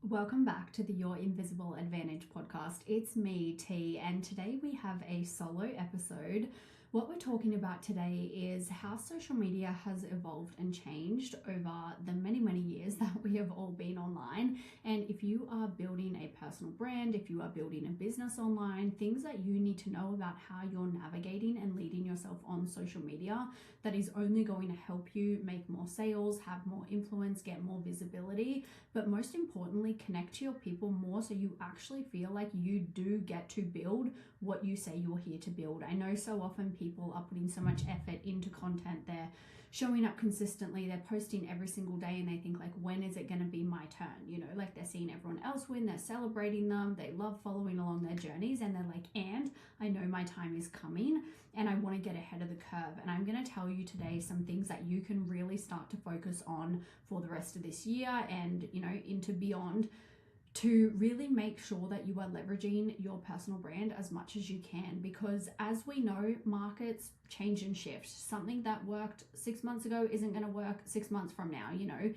Welcome back to the Your Invisible Advantage podcast. It's me, T, and today we have a solo episode. What we're talking about today is how social media has evolved and changed over the many years that we have all been online. And if you are building a personal brand, if you are building a business online, things that you need to know about how you're navigating and leading yourself on social media, that is only going to help you make more sales, have more influence, get more visibility, but most importantly, connect to your people more so you actually feel like you do get to build what you say you're here to build. I know so often people are putting so much effort into content, they're showing up consistently, they're posting every single day, and they think like, when is it going to be my turn? You know, like they're seeing everyone else win, they're celebrating them, they love following along their journeys, and they're like, and I know my time is coming and I want to get ahead of the curve. And I'm going to tell you today some things that you can really start to focus on for the rest of this year and, you know, into beyond, to really make sure that you are leveraging your personal brand as much as you can. Because as we know, markets change and shift. Something that worked 6 months ago isn't going to work 6 months from now. You know,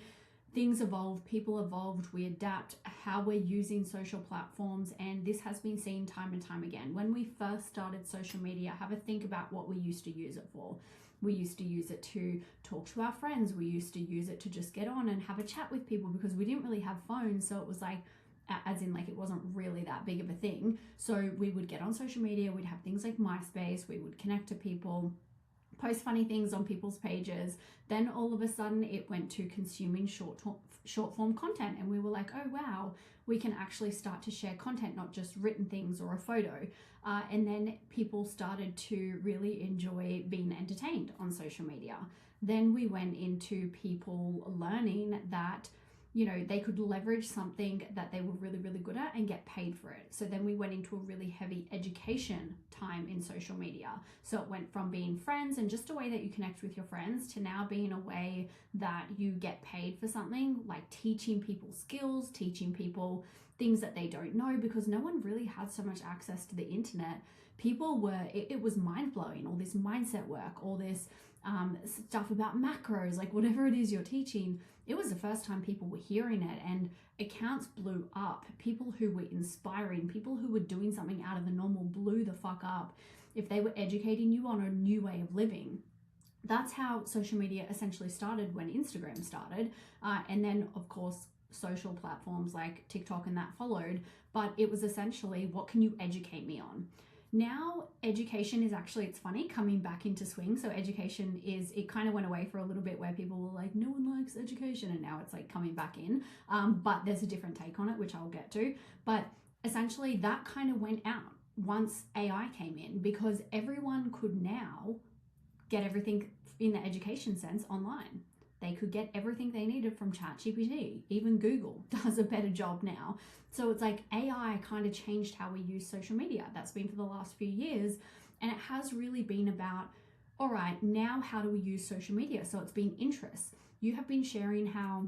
things evolve, people evolved, we adapt how we're using social platforms, and this has been seen time and time again. When we first started social media, have a think about what we used to use it for. We used to use it to talk to our friends. We used to use it to just get on and have a chat with people because we didn't really have phones. So it was like, as in like it wasn't really that big of a thing. So we would get on social media, we'd have things like MySpace, we would connect to people, post funny things on people's pages. Then all of a sudden it went to consuming short form content, and we were like, oh wow, we can actually start to share content, not just written things or a photo. And then people started to really enjoy being entertained on social media. Then we went into people learning that, you know, they could leverage something that they were really good at and get paid for it. So then we went into a really heavy education time in social media. So it went from being friends and just a way that you connect with your friends to now being a way that you get paid for something, like teaching people skills, teaching people things that they don't know, because no one really had so much access to the internet. People were, it was mind-blowing, all this mindset work, all this stuff about macros, like whatever it is you're teaching. It was the first time people were hearing it, and accounts blew up. People who were inspiring, people who were doing something out of the normal blew the fuck up if they were educating you on a new way of living. That's how social media essentially started when Instagram started. And then of course, social platforms like TikTok and that followed, but it was essentially, what can you educate me on? Now education is actually, it's funny, coming back into swing. So education is, it kind of went away for a little bit where people were like, no one likes education, and now it's like coming back in. But there's a different take on it, which I'll get to. But essentially that kind of went out once AI came in, because everyone could now get everything in the education sense online. They could get everything they needed from ChatGPT. Even Google does a better job now. So it's like AI kind of changed how we use social media. That's been for the last few years. And it has really been about, all right, now how do we use social media? So it's been interests. You have been sharing how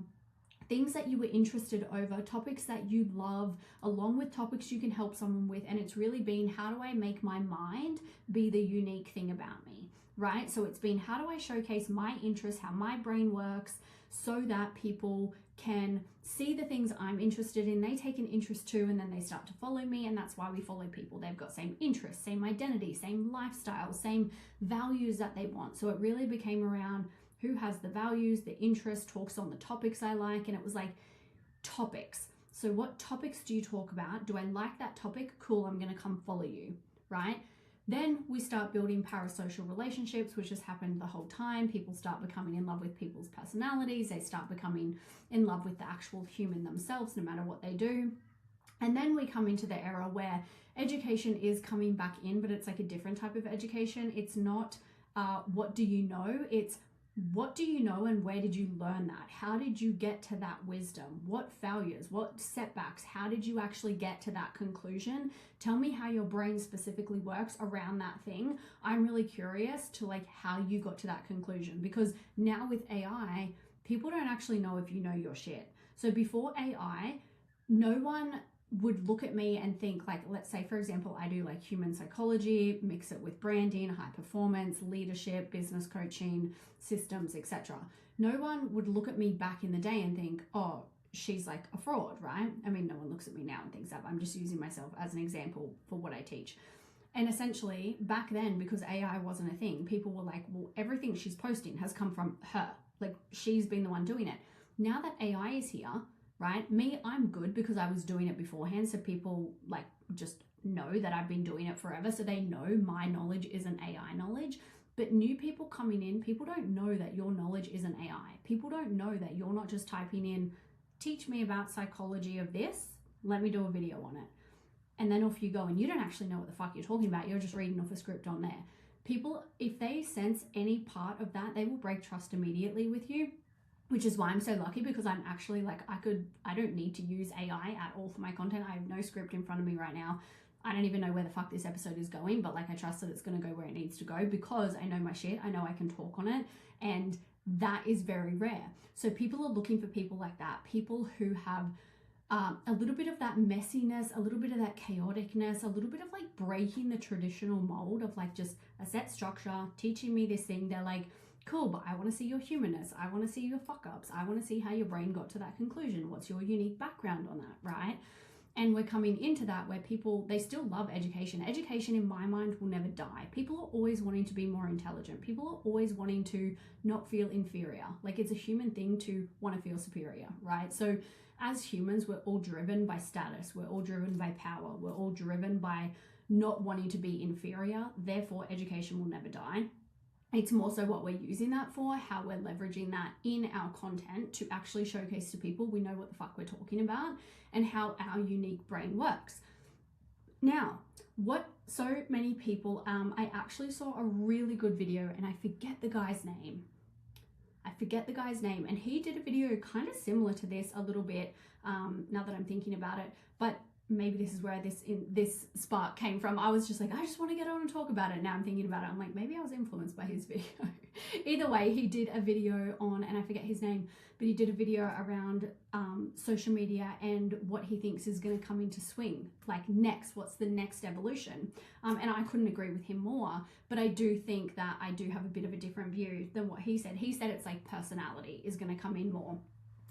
things that you were interested over, topics that you love, along with topics you can help someone with. And it's really been, how do I make my mind be the unique thing about me, right? So it's been, how do I showcase my interests, how my brain works, so that people can see the things I'm interested in, they take an interest too, and then they start to follow me. And that's why we follow people. They've got same interests, same identity, same lifestyle, same values that they want. So it really became around who has the values, the interest, talks on the topics I like. And it was like topics. So what topics do you talk about? Do I like that topic? Cool, I'm going to come follow you, right? Then we start building parasocial relationships, which has happened the whole time. People start becoming in love with people's personalities. They start becoming in love with the actual human themselves, no matter what they do. And then we come into the era where education is coming back in, but it's like a different type of education. It's not what do you know? It's what do you know and where did you learn that? How did you get to that wisdom? What failures? What setbacks? How did you actually get to that conclusion? Tell me how your brain specifically works around that thing. I'm really curious to like how you got to that conclusion, because now with AI, people don't actually know if you know your shit. So before AI, no one would look at me and think like, let's say for example, I do like human psychology, mix it with branding, high performance, leadership, business coaching, systems, etc. No one would look at me back in the day and think, oh, she's like a fraud, right? I mean, no one looks at me now and thinks that. I'm just using myself as an example for what I teach. And essentially, back then, because AI wasn't a thing, people were like, well, everything she's posting has come from her. Like, she's been the one doing it. Now that AI is here, right? Me, I'm good because I was doing it beforehand. So people like just know that I've been doing it forever. So they know my knowledge isn't AI knowledge. But new people coming in, people don't know that your knowledge isn't AI. People don't know that you're not just typing in, teach me about psychology of this, let me do a video on it. And then off you go, and you don't actually know what the fuck you're talking about. You're just reading off a script on there. People, if they sense any part of that, they will break trust immediately with you, which is why I'm so lucky, because I'm actually like, I don't need to use AI at all for my content. I have no script in front of me right now. I don't even know where the fuck this episode is going, but like I trust that it's going to go where it needs to go because I know my shit. I know I can talk on it, and that is very rare. So people are looking for people like that, people who have a little bit of that messiness, a little bit of that chaoticness, a little bit of like breaking the traditional mold of like just a set structure, teaching me this thing. They're like, cool, but I want to see your humanness. I want to see your fuck ups. I want to see how your brain got to that conclusion. What's your unique background on that, right? And we're coming into that where people, they still love education. Education in my mind will never die. People are always wanting to be more intelligent. People are always wanting to not feel inferior. Like, it's a human thing to want to feel superior, right? So as humans, we're all driven by status. We're all driven by power. We're all driven by not wanting to be inferior. Therefore, education will never die. It's more so what we're using that for, how we're leveraging that in our content to actually showcase to people we know what the fuck we're talking about and how our unique brain works. Now, what so many people, I actually saw a really good video, and I forget the guy's name. And he did a video kind of similar to this a little bit, now that I'm thinking about it, but maybe this is where this spark came from. I was just like, I just want to get on and talk about it. Now I'm thinking about it, I'm like, maybe I was influenced by his video. Either way, he did a video on, and I forget his name, but he did a video around social media and what he thinks is going to come into swing, like next, what's the next evolution. And I couldn't agree with him more, but I do think that I do have a bit of a different view than what he said. He said it's like personality is going to come in more.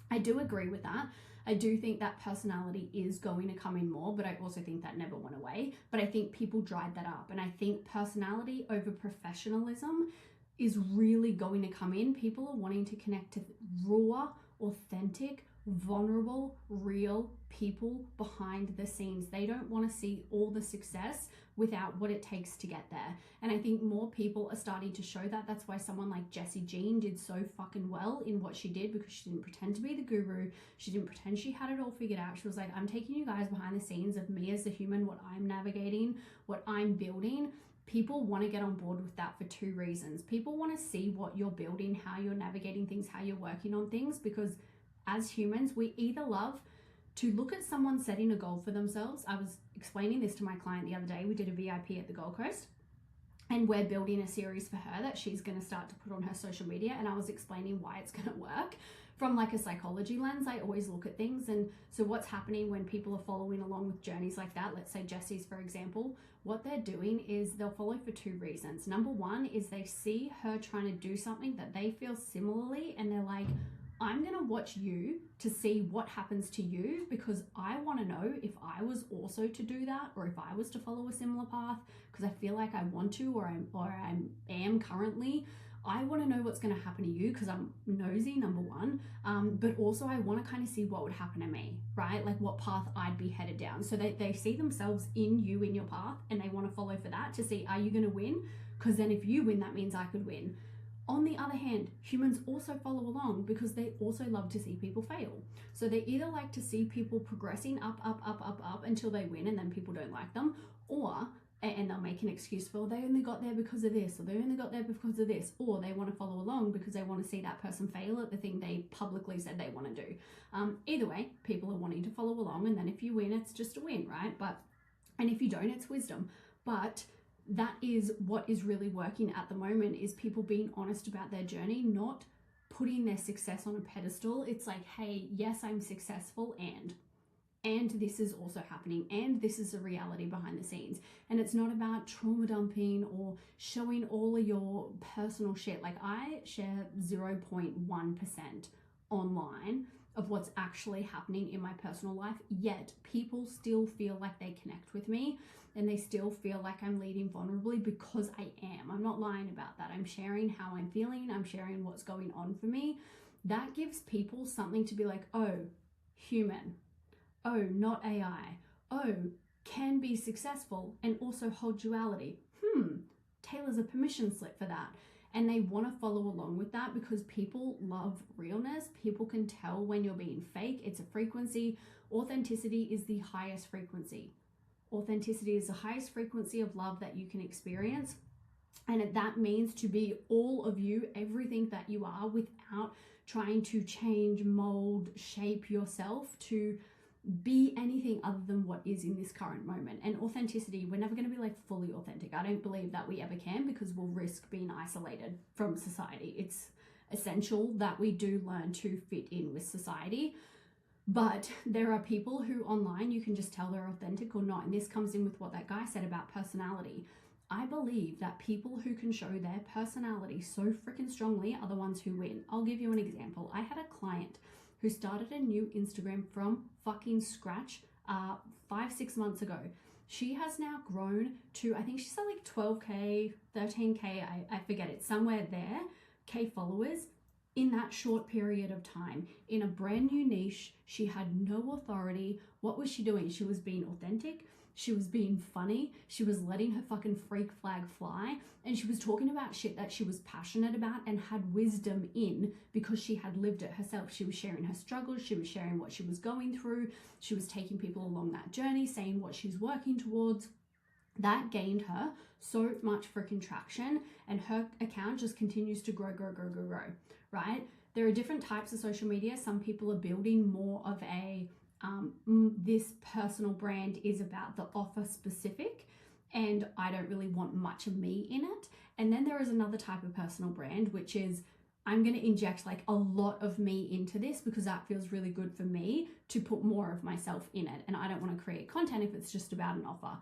I do agree with that. I do think that personality is going to come in more, but I also think that never went away. But I think people dried that up. And I think personality over professionalism is really going to come in. People are wanting to connect to raw, authentic, vulnerable, real people behind the scenes. They don't want to see all the success without what it takes to get there. And I think more people are starting to show that. That's why someone like Jessie Jean did so fucking well in what she did, because she didn't pretend to be the guru. She didn't pretend she had it all figured out. She was like, I'm taking you guys behind the scenes of me as a human, what I'm navigating, what I'm building. People want to get on board with that for two reasons. People want to see what you're building, how you're navigating things, how you're working on things, because as humans, we either love to look at someone setting a goal for themselves. I was explaining this to my client the other day. We did a VIP at the Gold Coast, and we're building a series for her that she's going to start to put on her social media. And I was explaining why it's going to work from like a psychology lens. I always look at things. And so what's happening when people are following along with journeys like that, let's say Jessie's, for example, what they're doing is they'll follow for two reasons. Number one is they see her trying to do something that they feel similarly, and they're like, I'm going to watch you to see what happens to you, because I want to know if I was also to do that, or if I was to follow a similar path, because I feel like I want to, or I am currently. I want to know what's going to happen to you because I'm nosy, number one, but also I want to kind of see what would happen to me, right? Like what path I'd be headed down. So they see themselves in you, in your path, and they want to follow for that to see, are you going to win? Because then if you win, that means I could win. On the other hand, humans also follow along because they also love to see people fail. So they either like to see people progressing up until they win and then people don't like them, and they'll make an excuse for, they only got there because of this, or they only got there because of this, or they want to follow along because they want to see that person fail at the thing they publicly said they want to do. Either way, people are wanting to follow along, and then if you win, it's just a win, right? And if you don't, it's wisdom. But that is what is really working at the moment, is people being honest about their journey, not putting their success on a pedestal. It's like, hey, yes, I'm successful, and this is also happening, and this is a reality behind the scenes. And it's not about trauma dumping or showing all of your personal shit. Like, I share 0.1% online of what's actually happening in my personal life, yet people still feel like they connect with me and they still feel like I'm leading vulnerably because I am. I'm not lying about that. I'm sharing how I'm feeling. I'm sharing what's going on for me. That gives people something to be like, oh, human. Oh, not AI. Oh, can be successful and also hold duality. Taylor's a permission slip for that. And they want to follow along with that because people love realness. People can tell when you're being fake. It's a frequency. Authenticity is the highest frequency. Authenticity is the highest frequency of love that you can experience. And that means to be all of you, everything that you are, without trying to change, mold, shape yourself to be anything other than what is in this current moment. And authenticity, we're never going to be like fully authentic. I don't believe that we ever can, because we'll risk being isolated from society. It's essential that we do learn to fit in with society. But there are people who online you can just tell they're authentic or not. And this comes in with what that guy said about personality. I believe that people who can show their personality so freaking strongly are the ones who win. I'll give you an example. I had a client who started a new Instagram from fucking scratch 5-6 months ago. She has now grown to, I think she's at like 12K, 13K, I forget it, somewhere there, K followers in that short period of time. In a brand new niche, she had no authority. What was she doing? She was being authentic. She was being funny. She was letting her fucking freak flag fly. And she was talking about shit that she was passionate about and had wisdom in because she had lived it herself. She was sharing her struggles. She was sharing what she was going through. She was taking people along that journey, saying what she's working towards. That gained her so much freaking traction, and her account just continues to grow, right? There are different types of social media. Some people are building more of a this personal brand is about the offer specific, and I don't really want much of me in it. And then there is another type of personal brand, which is I'm going to inject like a lot of me into this because that feels really good for me to put more of myself in it. And I don't want to create content if it's just about an offer.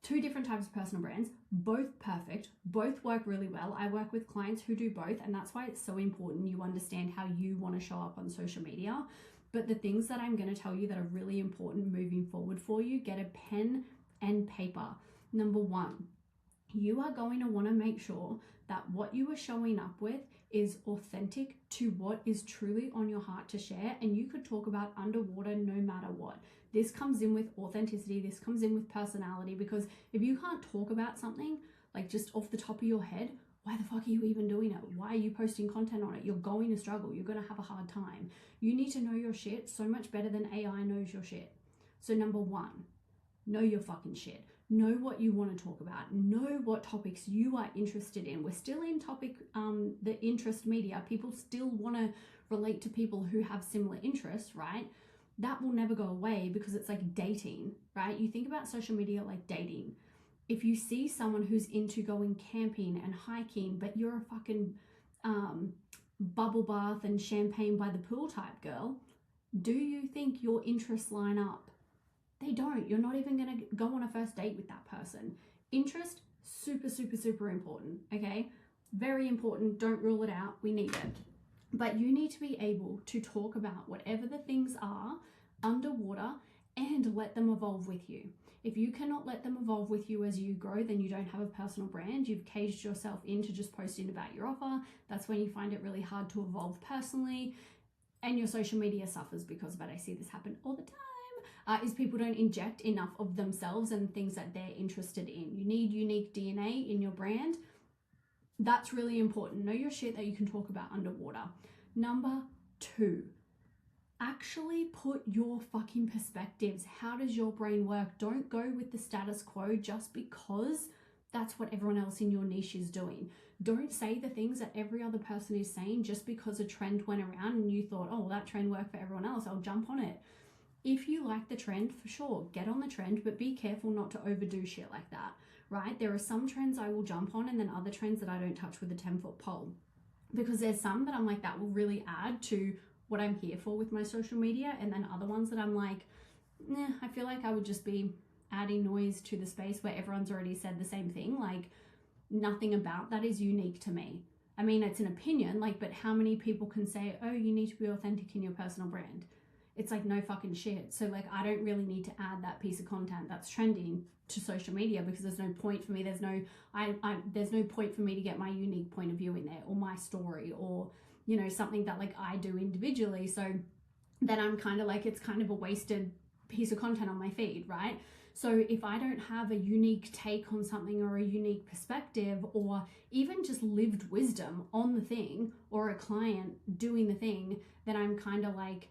Two different types of personal brands, both perfect, both work really well. I work with clients who do both, and that's why it's so important you understand how you want to show up on social media. But the things that I'm going to tell you that are really important moving forward for you, get a pen and paper. Number one, you are going to want to make sure that what you are showing up with is authentic to what is truly on your heart to share. And you could talk about underwater no matter what. This comes in with authenticity. This comes in with personality, because if you can't talk about something like just off the top of your head, why the fuck are you even doing it? Why are you posting content on it? You're going to struggle. You're going to have a hard time. You need to know your shit so much better than AI knows your shit. So number one, know your fucking shit. Know what you want to talk about. Know what topics you are interested in. We're still in the interest media. People still want to relate to people who have similar interests, right? That will never go away because it's like dating, right? You think about social media like dating. If you see someone who's into going camping and hiking, but you're a fucking bubble bath and champagne by the pool type girl, do you think your interests line up? They don't. You're not even going to go on a first date with that person. Interest, super, super, super important, okay? Very important. Don't rule it out. We need it. But you need to be able to talk about whatever the things are underwater and let them evolve with you. If you cannot let them evolve with you as you grow, then you don't have a personal brand. You've caged yourself into just posting about your offer. That's when you find it really hard to evolve personally, and your social media suffers because of it. I see this happen all the time, is people don't inject enough of themselves and things that they're interested in. You need unique DNA in your brand. That's really important. Know your shit that you can talk about underwater. Number two, actually put your fucking perspectives. How does your brain work? Don't go with the status quo just because that's what everyone else in your niche is doing. Don't say the things that every other person is saying just because a trend went around and you thought, oh, that trend worked for everyone else, I'll jump on it. If you like the trend, for sure, get on the trend, but be careful not to overdo shit like that, right? There are some trends I will jump on and then other trends that I don't touch with a 10-foot pole, because there's some that I'm like, that will really add to what I'm here for with my social media, and then other ones that I'm like, I feel like I would just be adding noise to the space where everyone's already said the same thing. Like, nothing about that is unique to me. I mean, it's an opinion, like, but how many people can say, oh, you need to be authentic in your personal brand? It's like, no fucking shit. So like, I don't really need to add that piece of content that's trending to social media, because there's no point for me. There's no point for me to get my unique point of view in there, or my story, or, you know, something that like I do individually. So then I'm kind of like, it's kind of a wasted piece of content on my feed, right? So if I don't have a unique take on something, or a unique perspective, or even just lived wisdom on the thing, or a client doing the thing, then I'm kind of like,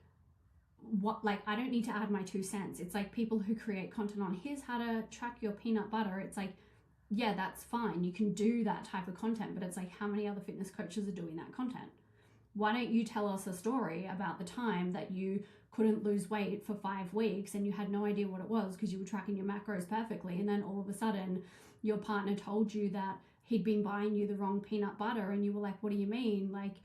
what, like, I don't need to add my 2 cents. It's like people who create content on, here's how to track your peanut butter. It's like, yeah, that's fine. You can do that type of content, but it's like, how many other fitness coaches are doing that content? Why don't you tell us a story about the time that you couldn't lose weight for 5 weeks and you had no idea what it was because you were tracking your macros perfectly, and then all of a sudden your partner told you that he'd been buying you the wrong peanut butter, and you were like, what do you mean? Like,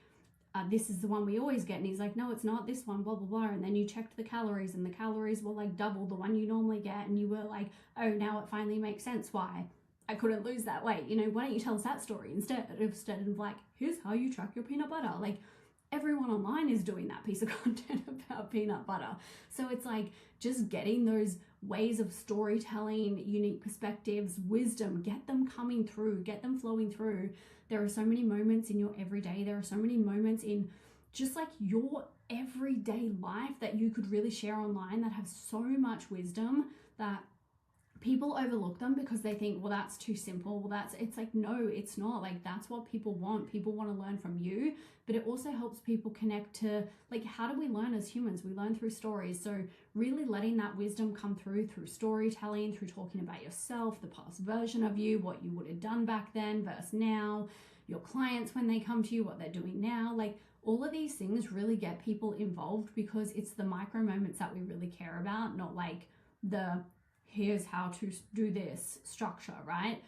this is the one we always get. And he's like, no, it's not this one, blah, blah, blah. And then you checked the calories, and the calories were like double the one you normally get. And you were like, oh, now it finally makes sense why I couldn't lose that weight. You know, why don't you tell us that story instead of like, here's how you track your peanut butter. Like, everyone online is doing that piece of content about peanut butter. So it's like, just getting those ways of storytelling, unique perspectives, wisdom, get them coming through, get them flowing through. There are so many moments in your everyday, there are so many moments in just like your everyday life that you could really share online that have so much wisdom that people overlook them because they think, well, that's too simple. Well, it's like, no, it's not. Like, that's what people want. People want to learn from you, but it also helps people connect to, like, how do we learn as humans? We learn through stories. So really letting that wisdom come through storytelling, through talking about yourself, the past version of you, what you would have done back then versus now, your clients when they come to you, what they're doing now. Like, all of these things really get people involved because it's the micro moments that we really care about, not like the here's how to do this structure, right?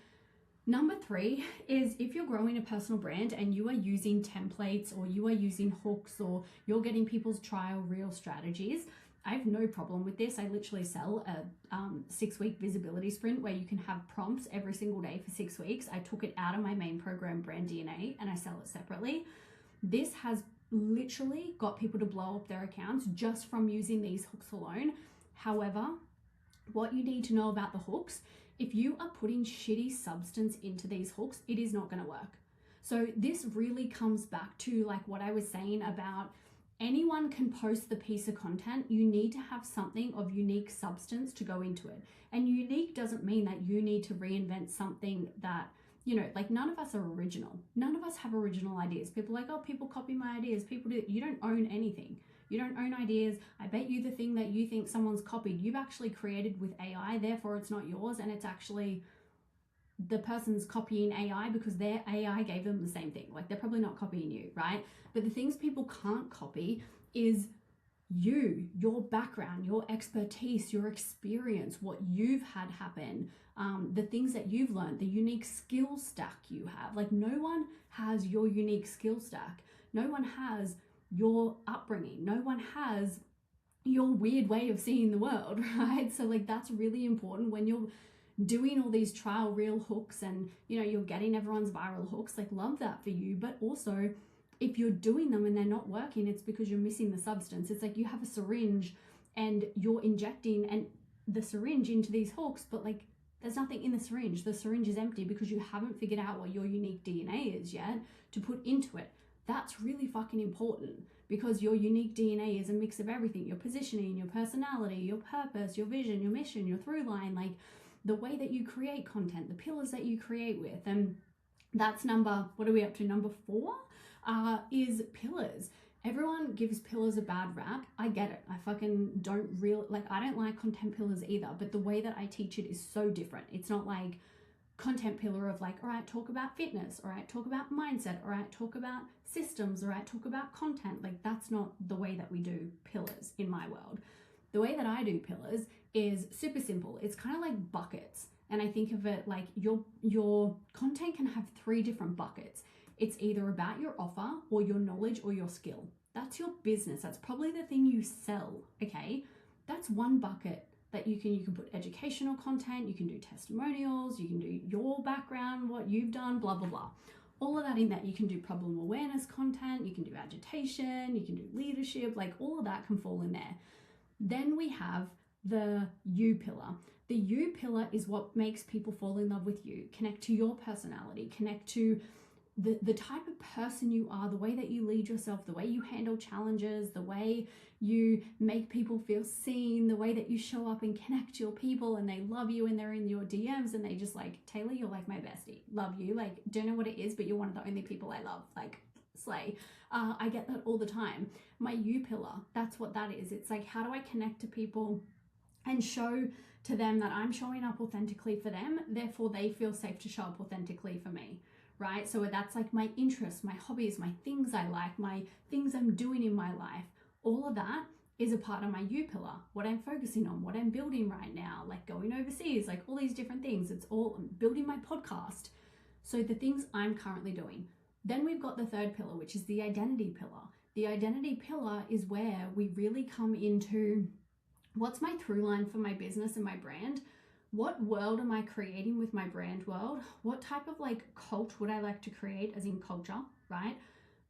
Number 3 is, if you're growing a personal brand and you are using templates, or you are using hooks, or you're getting people's trial reel strategies, I have no problem with this. I literally sell a 6-week visibility sprint where you can have prompts every single day for 6 weeks. I took it out of my main program, Brand DNA, and I sell it separately. This has literally got people to blow up their accounts just from using these hooks alone. However, what you need to know about the hooks, if you are putting shitty substance into these hooks, it is not going to work. So this really comes back to like what I was saying about, anyone can post the piece of content. You need to have something of unique substance to go into it. And unique doesn't mean that you need to reinvent something that, you know, like, none of us are original. None of us have original ideas. People are like, oh, people copy my ideas. People do. You don't own anything. You don't own ideas. I bet you the thing that you think someone's copied, you've actually created with AI, therefore it's not yours, and it's actually the person's copying AI because their AI gave them the same thing. Like, they're probably not copying you, right? But the things people can't copy is you, your background, your expertise, your experience, what you've had happen, the things that you've learned, the unique skill stack you have. Like, no one has your unique skill stack. No one has your upbringing. No one has your weird way of seeing the world, right? So like, that's really important when you're doing all these trial reel hooks and, you know, you're getting everyone's viral hooks. Like, love that for you. But also, if you're doing them and they're not working, it's because you're missing the substance. It's like you have a syringe and you're injecting and the syringe into these hooks, but like, there's nothing in the syringe. The syringe is empty because you haven't figured out what your unique DNA is yet to put into it. That's really fucking important, because your unique DNA is a mix of everything: your positioning, your personality, your purpose, your vision, your mission, your through line, like the way that you create content, the pillars that you create with. And that's what are we up to? Number 4 is pillars. Everyone gives pillars a bad rap. I get it. I fucking don't I don't like content pillars either, but the way that I teach it is so different. It's not like content pillar of like, all right, talk about fitness, all right, talk about mindset, all right, talk about systems, all right, talk about content. Like, that's not the way that we do pillars in my world. The way that I do pillars is super simple. It's kind of like buckets. And I think of it like your content can have 3 different buckets. It's either about your offer or your knowledge or your skill. That's your business. That's probably the thing you sell, okay? That's one bucket. That you can put educational content, you can do testimonials, you can do your background, what you've done, blah, blah, blah. All of that in that. You can do problem awareness content, you can do agitation, you can do leadership, like all of that can fall in there. Then we have the you pillar. The you pillar is what makes people fall in love with you, connect to your personality, connect to the type of person you are, the way that you lead yourself, the way you handle challenges, the way you make people feel seen, the way that you show up and connect to your people and they love you and they're in your DMs and they just like, Taylor, you're like my bestie, love you, like don't know what it is, but you're one of the only people I love, like slay. I get that all the time. My you pillar, that's what that is. It's like, how do I connect to people and show to them that I'm showing up authentically for them, therefore they feel safe to show up authentically for me, right? So that's like my interests, my hobbies, my things I like, my things I'm doing in my life. All of that is a part of my you pillar, what I'm focusing on, what I'm building right now, like going overseas, like all these different things. It's all building my podcast. So the things I'm currently doing. Then we've got the third pillar, which is the identity pillar. The identity pillar is where we really come into what's my through line for my business and my brand? What world am I creating with my brand world? What type of like cult would I like to create, as in culture, right?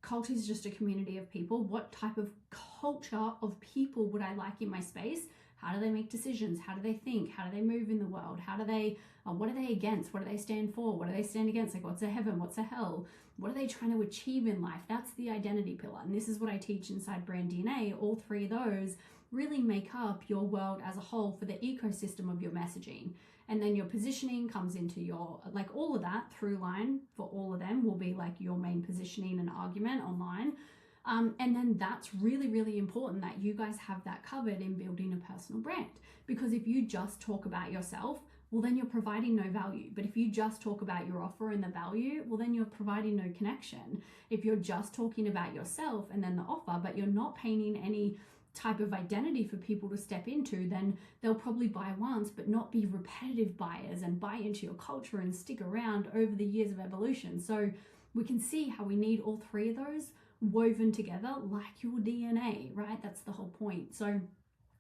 Cult is just a community of people. What type of culture of people would I like in my space? How do they make decisions? How do they think? How do they move in the world? How do they, what are they against? What do they stand for? What do they stand against? Like, what's a heaven? What's a hell? What are they trying to achieve in life? That's the identity pillar. And this is what I teach inside Brand DNA. All three of those really make up your world as a whole for the ecosystem of your messaging. And then your positioning comes into your, like all of that through line for all of them will be like your main positioning and argument online. And then that's really, really important that you guys have that covered in building a personal brand. Because if you just talk about yourself, well, then you're providing no value. But if you just talk about your offer and the value, well, then you're providing no connection. If you're just talking about yourself and then the offer, but you're not painting any type of identity for people to step into, then they'll probably buy once, but not be repetitive buyers and buy into your culture and stick around over the years of evolution. So we can see how we need all three of those woven together like your DNA, right? That's the whole point. So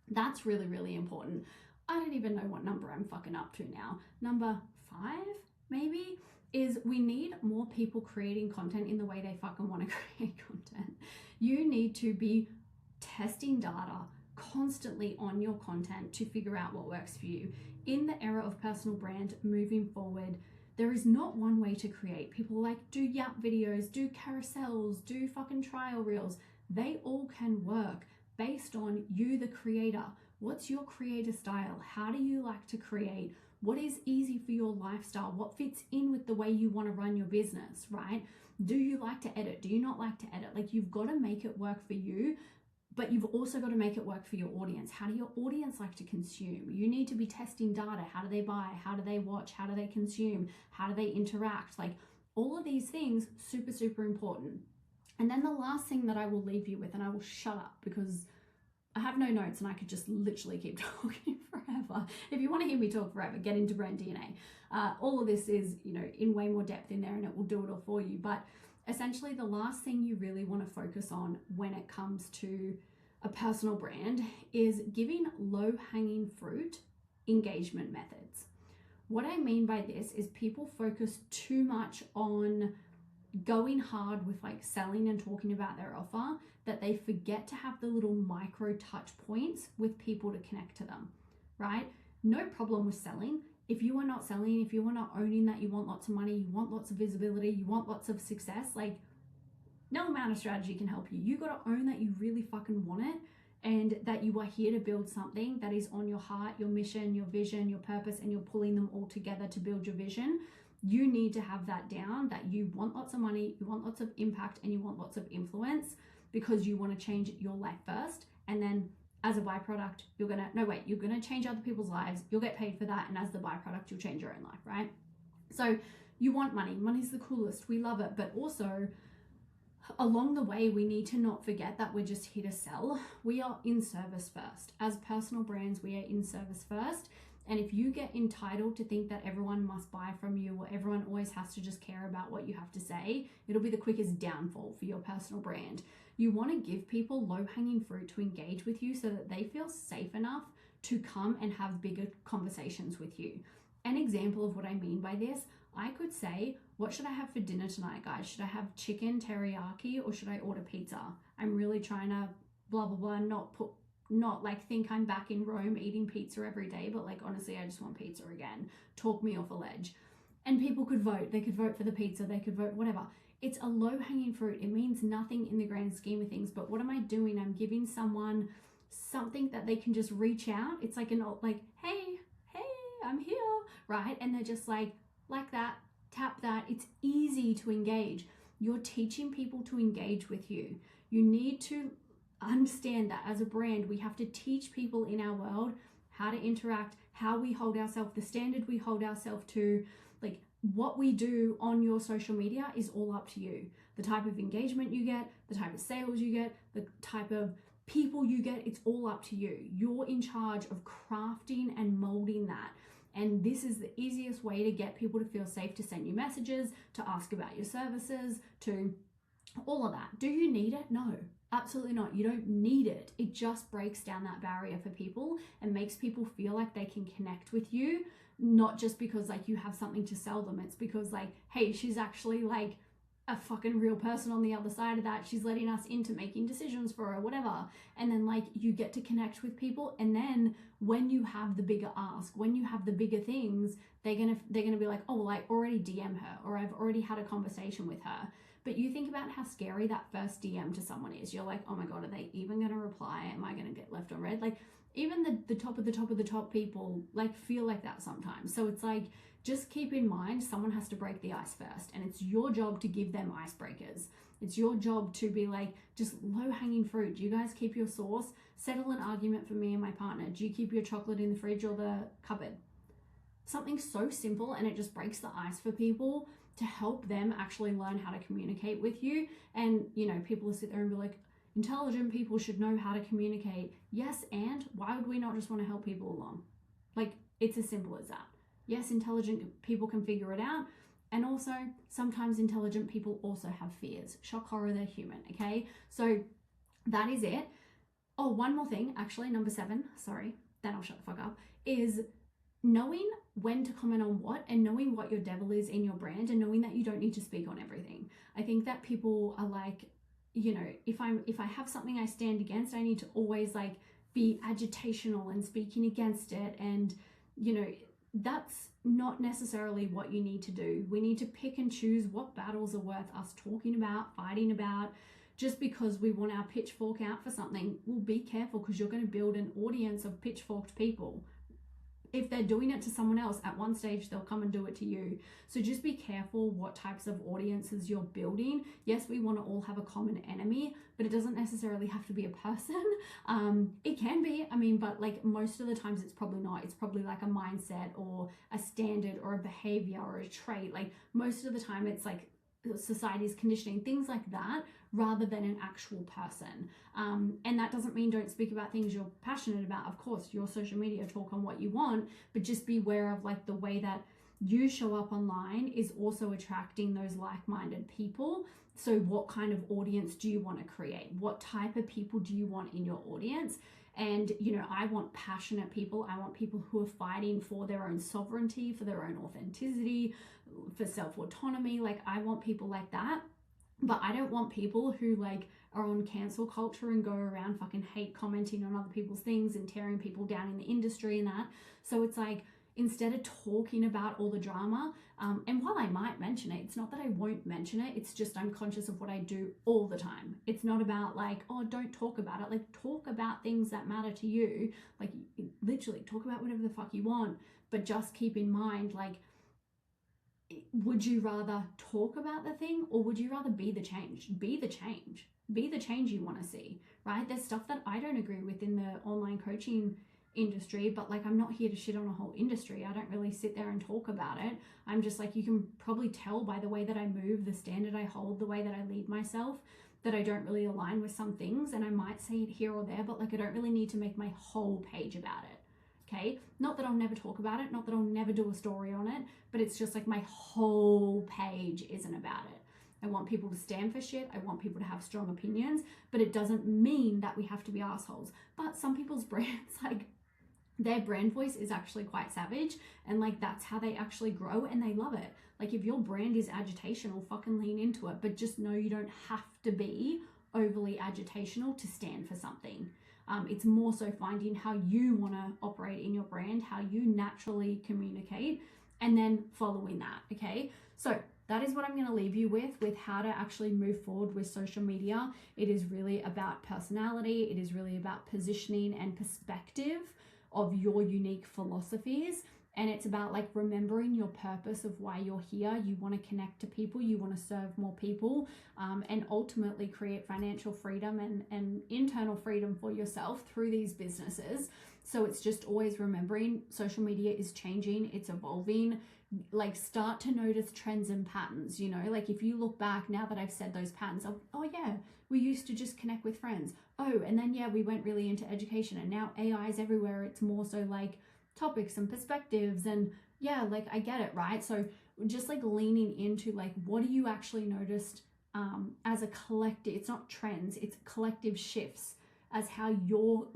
that's really, really important. I don't even know what number I'm fucking up to now. Number 5, maybe, is we need more people creating content in the way they fucking want to create content. You need to be testing data constantly on your content to figure out what works for you. In the era of personal brand moving forward, there is not one way to create. People like do Yap videos, do carousels, do fucking trial reels. They all can work based on you, the creator. What's your creator style? How do you like to create? What is easy for your lifestyle? What fits in with the way you want to run your business, right? Do you like to edit? Do you not like to edit? Like, you've got to make it work for you, but you've also got to make it work for your audience. How do your audience like to consume? You need to be testing data. How do they buy? How do they watch? How do they consume? How do they interact? Like, all of these things, super, super important. And then the last thing that I will leave you with, and I will shut up because I have no notes and I could just literally keep talking forever. If you want to hear me talk forever, get into Brand DNA. All of this is, in way more depth in there, and it will do it all for you. But essentially, the last thing you really want to focus on when it comes to a personal brand is giving low-hanging fruit engagement methods. What I mean by this is people focus too much on going hard with like selling and talking about their offer that they forget to have the little micro touch points with people to connect to them, right? No problem with selling. If you are not selling, if you are not owning that you want lots of money, you want lots of visibility, you want lots of success, like, no amount of strategy can help you. You got to own that you really fucking want it and that you are here to build something that is on your heart, your mission, your vision, your purpose, and you're pulling them all together to build your vision. You need to have that down, that you want lots of money, you want lots of impact, and you want lots of influence because you want to change your life first. And then as a byproduct, you're going to change other people's lives. You'll get paid for that. And as the byproduct, you'll change your own life, right? So you want money. Money's the coolest. We love it. But also, along the way, we need to not forget that we're just here to sell. We are in service first. As personal brands, we are in service first. And if you get entitled to think that everyone must buy from you or everyone always has to just care about what you have to say, it'll be the quickest downfall for your personal brand. You want to give people low-hanging fruit to engage with you so that they feel safe enough to come and have bigger conversations with you. An example of what I mean by this, I could say, what should I have for dinner tonight, guys? Should I have chicken teriyaki or should I order pizza? I'm really trying to blah, blah, blah, not put not like think I'm back in Rome eating pizza every day, but like honestly, I just want pizza again. Talk me off a ledge. And people could vote. They could vote for the pizza. They could vote whatever. It's a low-hanging fruit. It means nothing in the grand scheme of things. But what am I doing? I'm giving someone something that they can just reach out. It's like hey, I'm here, right? And they're just like that, tap that. It's easy to engage. You're teaching people to engage with you. You need to understand that as a brand, we have to teach people in our world how to interact, how we hold ourselves, the standard we hold ourselves to. Like what we do on your social media is all up to you. The type of engagement you get, the type of sales you get, the type of people you get, it's all up to you. You're in charge of crafting and molding that. And this is the easiest way to get people to feel safe to send you messages, to ask about your services, to all of that. Do you need it? No, absolutely not. You don't need it. It just breaks down that barrier for people and makes people feel like they can connect with you, not just because like you have something to sell them. It's because like, hey, she's actually like a fucking real person on the other side of that. She's letting us into making decisions for her, whatever. And then like you get to connect with people. And then when you have the bigger ask, when you have the bigger things, they're gonna be like, oh, well, I already DM her, or I've already had a conversation with her. But you think about how scary that first DM to someone is. You're like, oh my God, are they even gonna reply? Am I gonna get left on red? Like even the top of the top of the top people like feel like that sometimes. So it's like, just keep in mind, someone has to break the ice first, and it's your job to give them icebreakers. It's your job to be like, just low-hanging fruit. Do you guys keep your sauce? Settle an argument for me and my partner. Do you keep your chocolate in the fridge or the cupboard? Something so simple, and it just breaks the ice for people to help them actually learn how to communicate with you. And, you know, people will sit there and be like, intelligent people should know how to communicate. Yes, and why would we not just want to help people along? Like, it's as simple as that. Yes, intelligent people can figure it out. And also, sometimes intelligent people also have fears. Shock, horror, they're human, okay? So that is it. Oh, one more thing, actually, number 7, sorry, then I'll shut the fuck up, is knowing when to comment on what, and knowing what your devil is in your brand, and knowing that you don't need to speak on everything. I think that people are like, you know, if I have something I stand against, I need to always like be agitational and speaking against it. And, you know, that's not necessarily what you need to do. We need to pick and choose what battles are worth us talking about, fighting about. Just because we want our pitchfork out for something, well, be careful, because you're going to build an audience of pitchforked people. If they're doing it to someone else, at one stage they'll come and do it to you. So just be careful what types of audiences you're building. Yes, we want to all have a common enemy, but it doesn't necessarily have to be a person. It can be, I mean, but like most of the times it's probably not. It's probably like a mindset or a standard or a behavior or a trait. Like most of the time it's like society's conditioning, things like that, rather than an actual person. And that doesn't mean don't speak about things you're passionate about. Of course, your social media, talk on what you want, but just be aware of like the way that you show up online is also attracting those like-minded people. So what kind of audience do you want to create? What type of people do you want in your audience? And, you know, I want passionate people. I want people who are fighting for their own sovereignty, for their own authenticity, for self-autonomy. Like, I want people like that. But I don't want people who like are on cancel culture and go around fucking hate commenting on other people's things and tearing people down in the industry and that. So it's like, instead of talking about all the drama, and while I might mention it, it's not that I won't mention it, it's just I'm conscious of what I do all the time. It's not about like, oh, don't talk about it. Like, talk about things that matter to you. Like, literally talk about whatever the fuck you want, but just keep in mind, like, would you rather talk about the thing, or would you rather be the change? Be the change. Be the change you want to see, right? There's stuff that I don't agree with in the online coaching industry, but like, I'm not here to shit on a whole industry. I don't really sit there and talk about it. I'm just like, you can probably tell by the way that I move, the standard I hold, the way that I lead myself, that I don't really align with some things, and I might say it here or there, but like, I don't really need to make my whole page about it. Okay, not that I'll never talk about it, not that I'll never do a story on it, but it's just like my whole page isn't about it. I want people to stand for shit. I want people to have strong opinions, but it doesn't mean that we have to be assholes. But some people's brands, like, their brand voice is actually quite savage, and like, that's how they actually grow, and they love it. Like, if your brand is agitational, fucking lean into it, but just know you don't have to be overly agitational to stand for something. It's more so finding how you want to operate in your brand, how you naturally communicate, and then following that. Okay, so that is what I'm going to leave you with how to actually move forward with social media. It is really about personality. It is really about positioning and perspective of your unique philosophies. And it's about like remembering your purpose of why you're here. You want to connect to people, you want to serve more people, and ultimately create financial freedom and internal freedom for yourself through these businesses. So it's just always remembering social media is changing, it's evolving. Like start to notice trends and patterns, you know, like if you look back now that I've said those patterns of, oh yeah, we used to just connect with friends. Oh, and then yeah, we went really into education and now AI is everywhere. It's more so like topics and perspectives and yeah, like I get it, right? So just like leaning into like, what do you actually noticed as a collective? It's not trends, it's collective shifts as how you're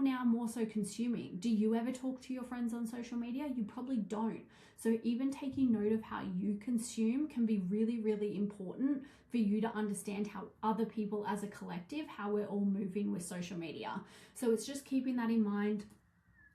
now more so consuming. Do you ever talk to your friends on social media? You probably don't. So even taking note of how you consume can be really, really important for you to understand how other people as a collective, how we're all moving with social media. So it's just keeping that in mind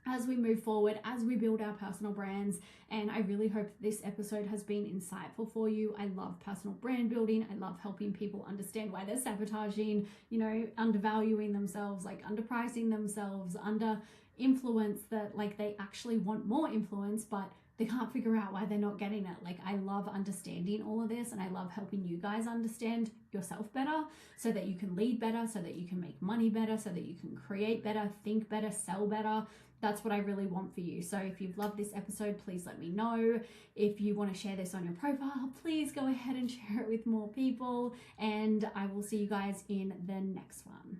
as we move forward, as we build our personal brands. And I really hope this episode has been insightful for you. I love personal brand building. I love helping people understand why they're sabotaging, you know, undervaluing themselves, like underpricing themselves, under influence that like they actually want more influence, but they can't figure out why they're not getting it. Like I love understanding all of this, and I love helping you guys understand yourself better so that you can lead better, so that you can make money better, so that you can create better, think better, sell better. That's what I really want for you. So if you've loved this episode, please let me know. If you want to share this on your profile, please go ahead and share it with more people. And I will see you guys in the next one.